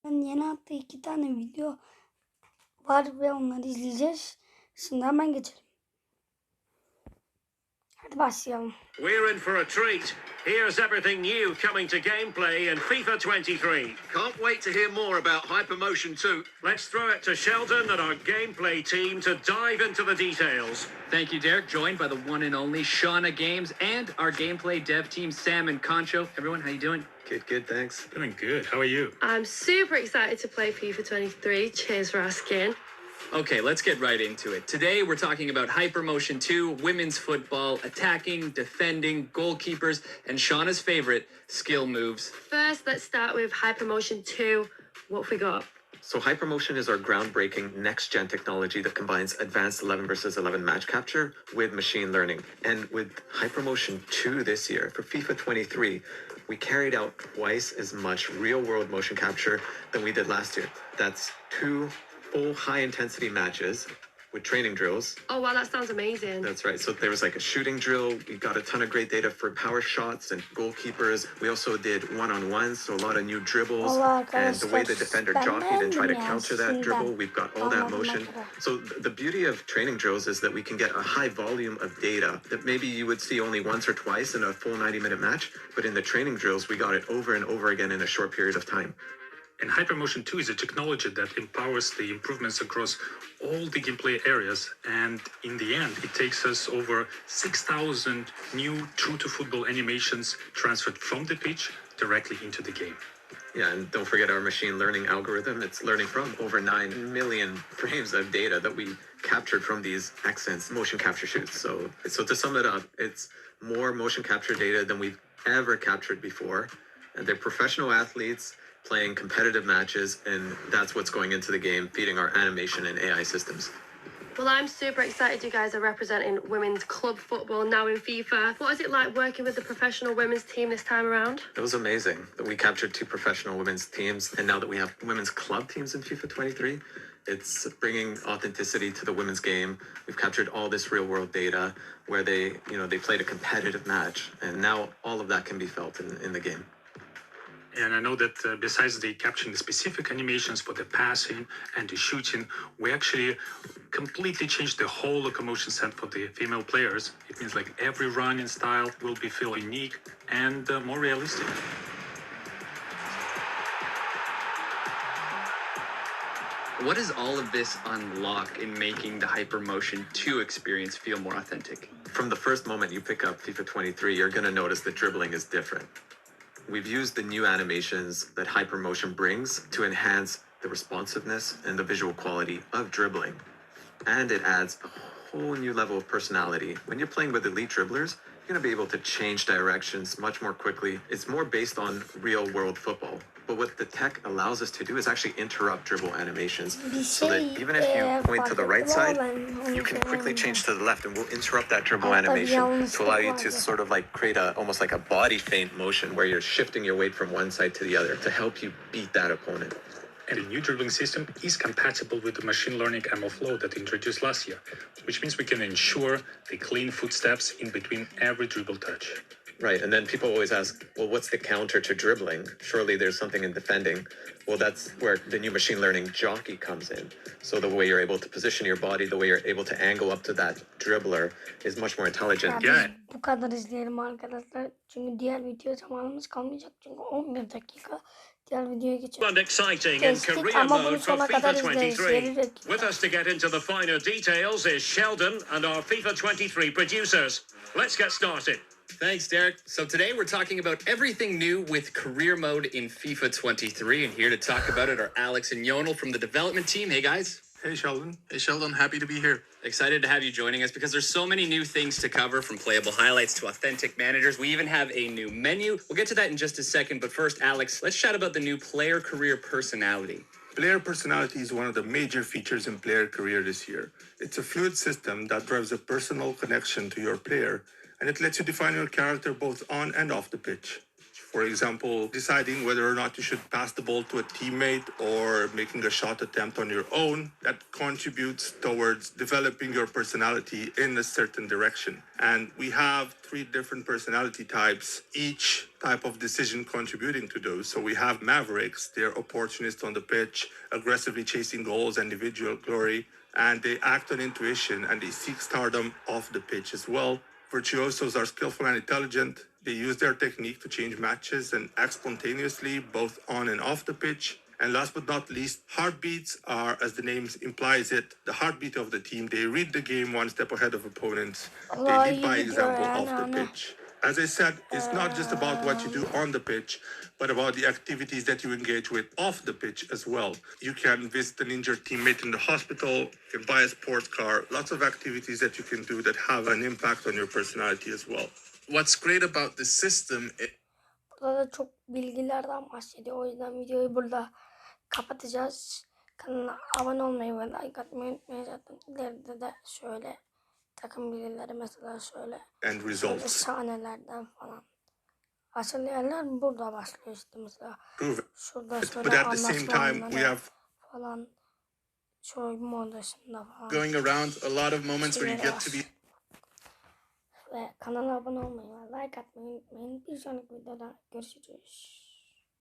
Yeni attığı 2 tane video var ve onları izleyeceğiz. Şimdi hemen geçelim. Hadi başlayalım. We're in for a treat. Here's everything new coming to gameplay in FIFA 23. Can't wait to hear more about Hypermotion 2. Let's throw it to Sheldon and our gameplay team to dive into the details. Thank you, Derek. Joined by the one and only Shauna Games and our gameplay dev team, Sam and Concho. Everyone, how you doing? Good, thanks. Doing good. How are you? I'm super excited to play FIFA 23. Cheers for asking. Okay, let's get right into it. Today, we're talking about Hypermotion 2, women's football, attacking, defending, goalkeepers, and Shauna's favorite, skill moves. First, let's start with Hypermotion 2. What have we got? So Hypermotion is our groundbreaking next-gen technology that combines advanced 11 versus 11 match capture with machine learning. And with Hypermotion 2 this year, for FIFA 23, we carried out twice as much real-world motion capture than we did last year. That's 2 full high-intensity matches with training drills. Oh, wow, that sounds amazing. That's right. So there was like a shooting drill. We got a ton of great data for power shots and goalkeepers. We also did one-on-ones, so a lot of new dribbles. And the way the defender jockeyed and tried to counter that dribble, we've got all that motion. So the beauty of training drills is that we can get a high volume of data that maybe you would see only once or twice in a full 90-minute match. But in the training drills, we got it over and over again in a short period of time. And Hypermotion 2 is a technology that empowers the improvements across all the gameplay areas. And in the end, it takes us over 6,000 new true-to-football animations transferred from the pitch directly into the game. Yeah, and don't forget our machine learning algorithm. It's learning from over 9 million frames of data that we captured from these accents motion capture shoots. So to sum it up, it's more motion capture data than we've ever captured before. And they're professional athletes playing competitive matches, and that's what's going into the game, feeding our animation and AI systems. Well, I'm super excited you guys are representing women's club football now in FIFA. What is it like working with the professional women's team this time around? It was amazing that we captured 2 professional women's teams, and now that we have women's club teams in FIFA 23, it's bringing authenticity to the women's game. We've captured all this real-world data where they played a competitive match, and now all of that can be felt in the game. And I know that besides the capturing the specific animations for the passing and the shooting, we actually completely changed the whole locomotion set for the female players. It means like every running style will be feel unique and more realistic. What does all of this unlock in making the Hypermotion 2 experience feel more authentic? From the first moment you pick up FIFA 23, you're going to notice that dribbling is different. We've used the new animations that Hypermotion brings to enhance the responsiveness and the visual quality of dribbling. And it adds a whole new level of personality. When you're playing with elite dribblers, you're going to be able to change directions much more quickly. It's more based on real-world football. But what the tech allows us to do is actually interrupt dribble animations. So that even if you point to the right side, you can quickly change to the left, and we'll interrupt that dribble animation to allow you to sort of like create almost like a body feint motion where you're shifting your weight from one side to the other to help you beat that opponent. And the new dribbling system is compatible with the machine learning ML flow that introduced last year, which means we can ensure the clean footsteps in between every dribble touch. Right, and then people always ask, well, what's the counter to dribbling? Surely there's something in defending. Well, that's where the new machine learning jockey comes in. So the way you're able to position your body, the way you're able to angle up to that dribbler is much more intelligent. Ya biz bu kadar izleyelim arkadaşlar. Çünkü diğer video zamanımız kalmayacak. Çünkü 11 dakika. Diğer videoya geçelim. And exciting in career mode for FIFA 23. With us to get into the finer details is Sheldon and our FIFA 23 producers. Let's get started. Thanks, Derek. So today we're talking about everything new with career mode in FIFA 23. And here to talk about it are Alex and Yonel from the development team. Hey, guys. Hey, Sheldon. Hey, Sheldon. Happy to be here. Excited to have you joining us because there's so many new things to cover, from playable highlights to authentic managers. We even have a new menu. We'll get to that in just a second. But first, Alex, let's chat about the new player career personality. Player personality is one of the major features in player career this year. It's a fluid system that drives a personal connection to your player, and it lets you define your character both on and off the pitch. For example, deciding whether or not you should pass the ball to a teammate or making a shot attempt on your own, that contributes towards developing your personality in a certain direction. And we have 3 different personality types, each type of decision contributing to those. So we have Mavericks, they're opportunists on the pitch, aggressively chasing goals and individual glory, and they act on intuition and they seek stardom off the pitch as well. Virtuosos are skillful and intelligent. They use their technique to change matches and act spontaneously, both on and off the pitch. And last but not least, heartbeats are, as the name implies it, the heartbeat of the team. They read the game one step ahead of opponents. They Vallahi lead iyi by gidiyor example yani off the hani. pitch. As I said, it's not just about what you do on the pitch, but about the activities that you engage with off the pitch as well. You can visit an injured teammate in the hospital, you can buy a sports car, lots of activities that you can do that have an impact on your personality as well. What's great about this system Burada da çok bilgilerden bahsediyor. O yüzden videoyu burada kapatacağız. Kanala abone olmayı ve like atmayı unutmayın. Zaten ileride de şöyle takım bilgileri mesela şöyle And results. sahnelerden falan. Asıl yerler burada başlıyor işte mesela. Prove it. Şurada But şöyle at the same anlaşma time, we anları have falan. Soyunma odasında falan. going around, a lot of moments where you şeyleri get to var. be Ve kanala abone olmayı ve like atmayı unutmayın. Bir sonraki videoda görüşürüz.